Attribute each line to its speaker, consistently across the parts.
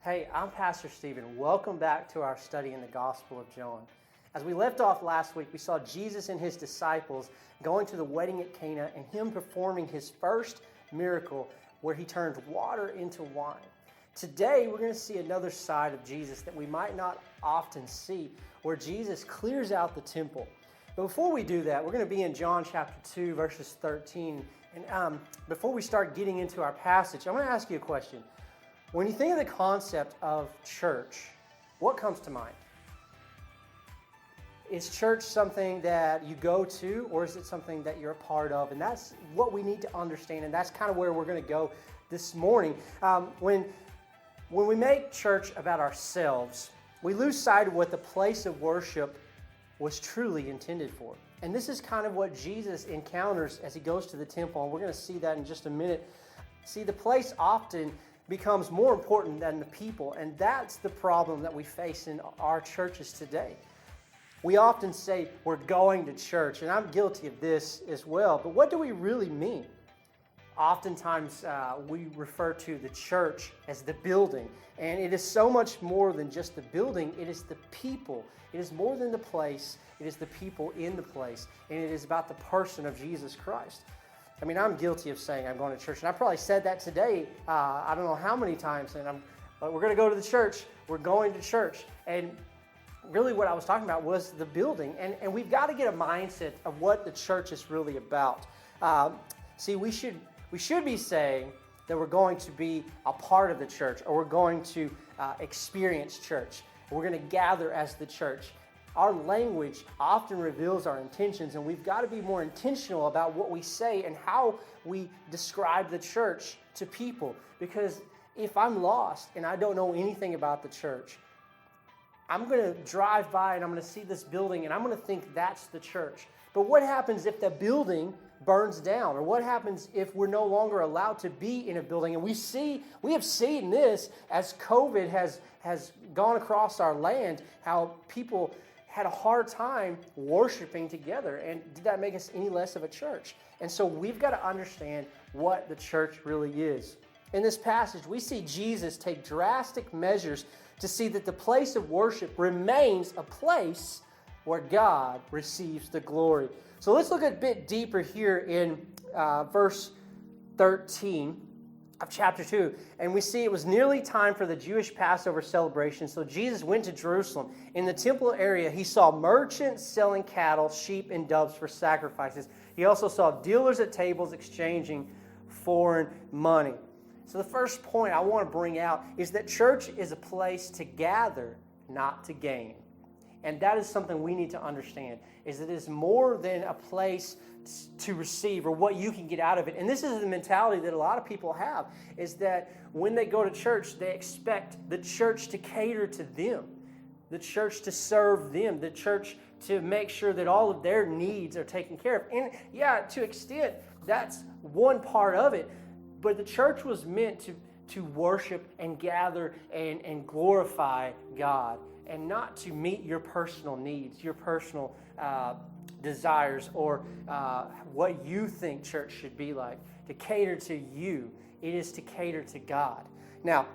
Speaker 1: Hey, I'm Pastor Stephen. Welcome back to our study in the Gospel of John. As we left off last week, we saw Jesus and his disciples going to the wedding at Cana and him performing his first miracle where he turned water into wine. Today, we're going to see another side of Jesus that we might not often see, where Jesus clears out the temple. But before we do that, we're going to be in John chapter 2, verses 13. And before we start getting into our passage, I'm going to ask you a question. When you think of the concept of church, what comes to mind? Is church something that you go to, or is it something that you're a part of? And that's what we need to understand, and that's kind of where we're going to go this morning. When we make church about ourselves, we lose sight of what the place of worship was truly intended for. And this is kind of what Jesus encounters as he goes to the temple, and we're going to see that in just a minute. See, the place often becomes more important than the people, and that's the problem that we face in our churches today. We often say we're going to church, and I'm guilty of this as well, but what do we really mean? Oftentimes we refer to the church as the building, and it is so much more than just the building. It is the people. It is more than the place. It is the people in the place, and it is about the person of Jesus Christ. I mean, I'm guilty of saying I'm going to church, and I probably said that today, I don't know how many times, but we're going to go to the church, we're going to church, and really what I was talking about was the building, and we've got to get a mindset of what the church is really about. See, we should be saying that we're going to be a part of the church, or we're going to experience church, or we're going to gather as the church. Our language often reveals our intentions, and we've got to be more intentional about what we say and how we describe the church to people. Because if I'm lost and I don't know anything about the church, I'm going to drive by and I'm going to see this building and I'm going to think that's the church. But what happens if the building burns down? Or what happens if we're no longer allowed to be in a building? And we have seen this as COVID has gone across our land, how people had a hard time worshiping together. And did that make us any less of a church? And so we've got to understand what the church really is. In this passage, we see Jesus take drastic measures to see that the place of worship remains a place where God receives the glory. So let's look a bit deeper here in verse 13 of chapter 2. And we see it was nearly time for the Jewish Passover celebration. So Jesus went to Jerusalem. In the temple area, he saw merchants selling cattle, sheep, and doves for sacrifices. He also saw dealers at tables exchanging foreign money. So the first point I want to bring out is that church is a place to gather, not to gain. And that is something we need to understand, is it is more than a place to receive or what you can get out of it. And this is the mentality that a lot of people have, is that when they go to church, they expect the church to cater to them, the church to serve them, the church to make sure that all of their needs are taken care of. And yeah, to an extent, that's one part of it. But the church was meant to worship and gather and glorify God, and not to meet your personal needs, your personal desires, or what you think church should be like. To cater to you, it is to cater to God. Now,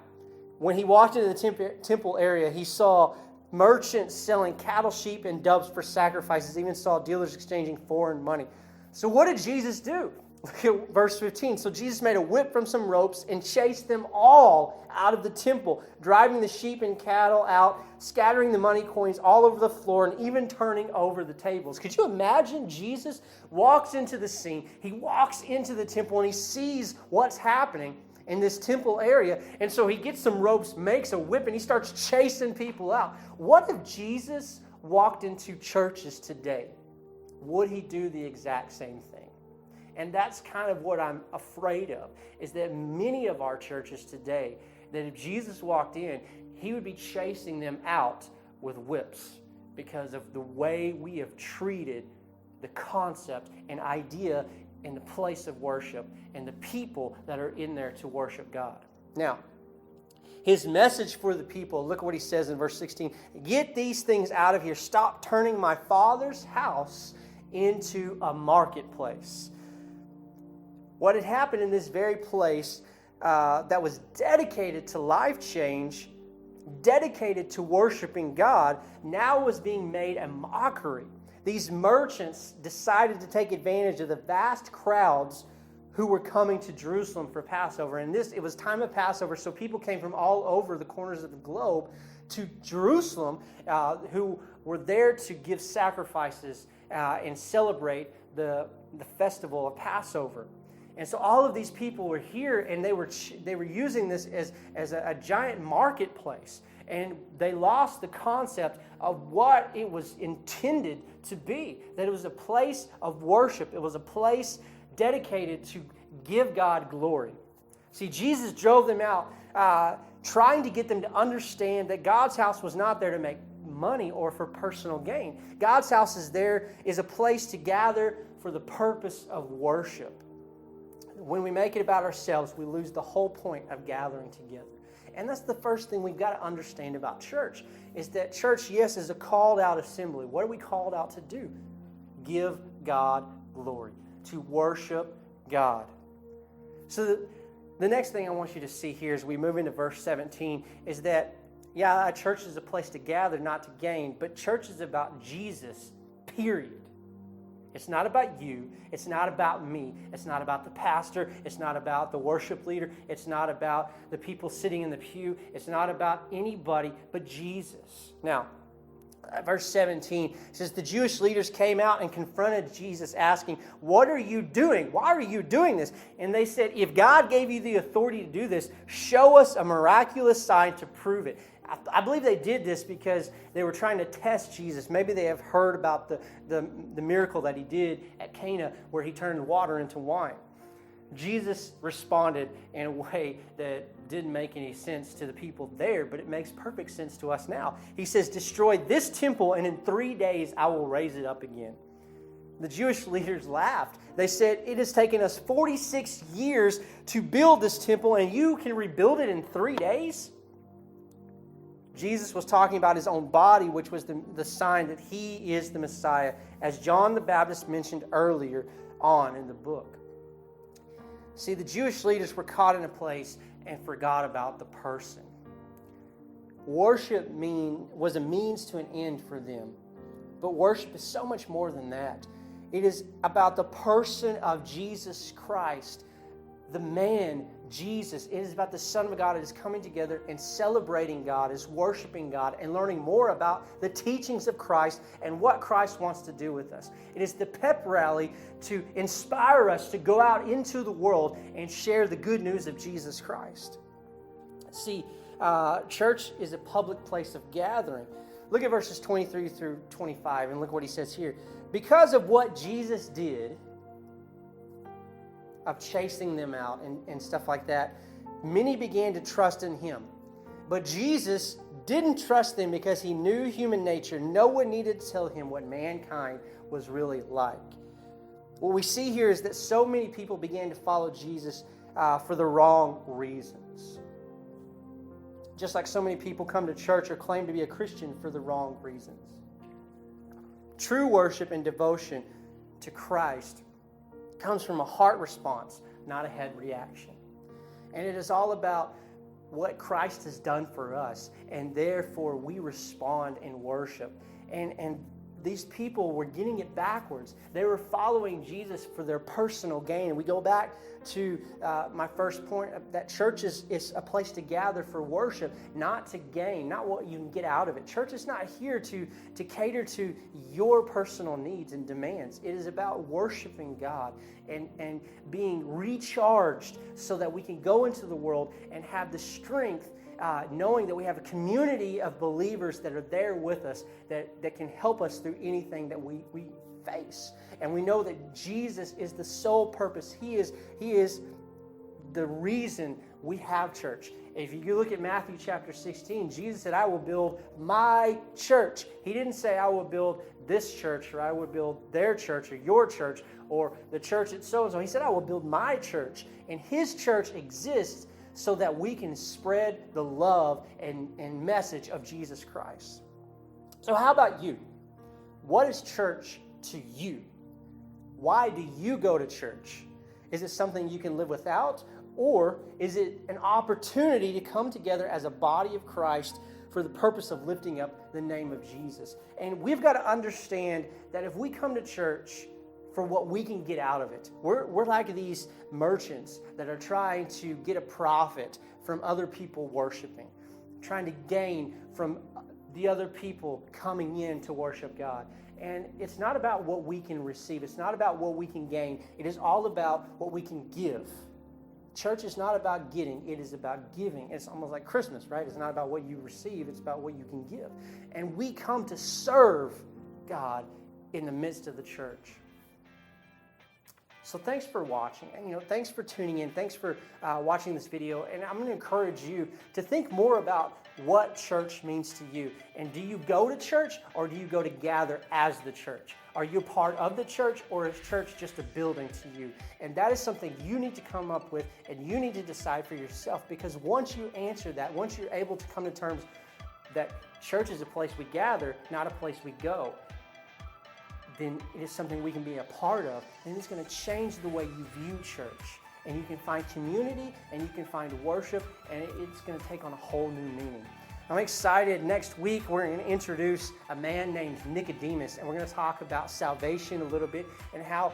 Speaker 1: when he walked into the temple area, he saw merchants selling cattle, sheep, and doves for sacrifices, even saw dealers exchanging foreign money. So what did Jesus do? Look at verse 15. So Jesus made a whip from some ropes and chased them all out of the temple, driving the sheep and cattle out, scattering the money coins all over the floor, and even turning over the tables. Could you imagine? Jesus walks into the scene. He walks into the temple and he sees what's happening in this temple area. And so he gets some ropes, makes a whip, and he starts chasing people out. What if Jesus walked into churches today? Would he do the exact same thing? And that's kind of what I'm afraid of, is that many of our churches today, that if Jesus walked in, he would be chasing them out with whips because of the way we have treated the concept and idea in the place of worship and the people that are in there to worship God. Now, his message for the people, look at what he says in verse 16. Get these things out of here. Stop turning my Father's house into a marketplace. What had happened in this very place that was dedicated to life change dedicated to worshiping God, now was being made a mockery. These merchants decided to take advantage of the vast crowds who were coming to Jerusalem for Passover. And it was time of Passover, so people came from all over the corners of the globe to Jerusalem who were there to give sacrifices and celebrate the festival of Passover. And so all of these people were here, and they were using this as a giant marketplace. And they lost the concept of what it was intended to be, that it was a place of worship. It was a place dedicated to give God glory. See, Jesus drove them out, trying to get them to understand that God's house was not there to make money or for personal gain. God's house is a place to gather for the purpose of worship. When we make it about ourselves, we lose the whole point of gathering together. And that's the first thing we've got to understand about church, is that church, yes, is a called out assembly. What are we called out to do? Give God glory, to worship God. So the next thing I want you to see here as we move into verse 17 is that, yeah, a church is a place to gather, not to gain, but church is about Jesus, period. It's not about you. It's not about me. It's not about the pastor. It's not about the worship leader. It's not about the people sitting in the pew. It's not about anybody but Jesus. Now, verse 17 says, the Jewish leaders came out and confronted Jesus, asking, what are you doing? Why are you doing this? And they said, if God gave you the authority to do this, show us a miraculous sign to prove it. I believe they did this because they were trying to test Jesus. Maybe they have heard about the miracle that he did at Cana where he turned water into wine. Jesus responded in a way that didn't make any sense to the people there, but it makes perfect sense to us now. He says, destroy this temple, and in 3 days I will raise it up again. The Jewish leaders laughed. They said, it has taken us 46 years to build this temple, and you can rebuild it in 3 days? Jesus was talking about his own body, which was the sign that he is the Messiah, as John the Baptist mentioned earlier on in the book. See, the Jewish leaders were caught in a place and forgot about the person. Worship was a means to an end for them. But worship is so much more than that. It is about the person of Jesus Christ, the man, Jesus. It is about the Son of God that is coming together and celebrating God, is worshiping God, and learning more about the teachings of Christ and what Christ wants to do with us. It is the pep rally to inspire us to go out into the world and share the good news of Jesus Christ. See, church is a public place of gathering. Look at verses 23 through 25, and look what he says here. Because of what Jesus did, of chasing them out and stuff like that, many began to trust in him. But Jesus didn't trust them because he knew human nature. No one needed to tell him what mankind was really like. What we see here is that so many people began to follow Jesus for the wrong reasons. Just like so many people come to church or claim to be a Christian for the wrong reasons. True worship and devotion to Christ comes from a heart response, not a head reaction. And it is all about what Christ has done for us, and therefore we respond in worship. And these people were getting it backwards. They were following Jesus for their personal gain. And we go back to my first point, that church is a place to gather for worship, not to gain, not what you can get out of it. Church is not here to cater to your personal needs and demands. It is about worshiping God and being recharged so that we can go into the world and have the strength, knowing that we have a community of believers that are there with us that can help us through anything that we face. And we know that Jesus is the sole purpose. He is the reason we have church. If you look at Matthew chapter 16, Jesus said, I will build my church. He didn't say, I will build this church, or I will build their church, or your church, or the church at so-and-so. He said, I will build my church. And his church exists so that we can spread the love and message of Jesus Christ. So how about you? What is church to you? Why do you go to church? Is it something you can live without? Or is it an opportunity to come together as a body of Christ for the purpose of lifting up the name of Jesus? And we've got to understand that if we come to church for what we can get out of it, we're like these merchants that are trying to get a profit from other people worshiping, trying to gain from the other people coming in to worship God. And it's not about what we can receive. It's not about what we can gain. It is all about what we can give. Church is not about getting, it is about giving. It's almost like Christmas, right? It's not about what you receive, it's about what you can give. And we come to serve God in the midst of the church. So thanks for watching, and thanks for tuning in. Thanks for watching this video, and I'm going to encourage you to think more about what church means to you. And do you go to church, or do you go to gather as the church? Are you a part of the church, or is church just a building to you? And that is something you need to come up with, and you need to decide for yourself, because once you answer that, once you're able to come to terms that church is a place we gather, not a place we go, then it is something we can be a part of, and it's going to change the way you view church. And you can find community, and you can find worship, and it's going to take on a whole new meaning. I'm excited. Next week, we're going to introduce a man named Nicodemus, and we're going to talk about salvation a little bit and how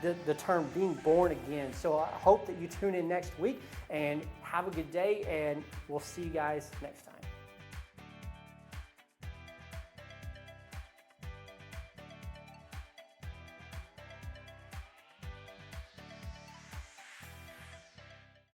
Speaker 1: the term being born again. So I hope that you tune in next week, and have a good day, and we'll see you guys next time.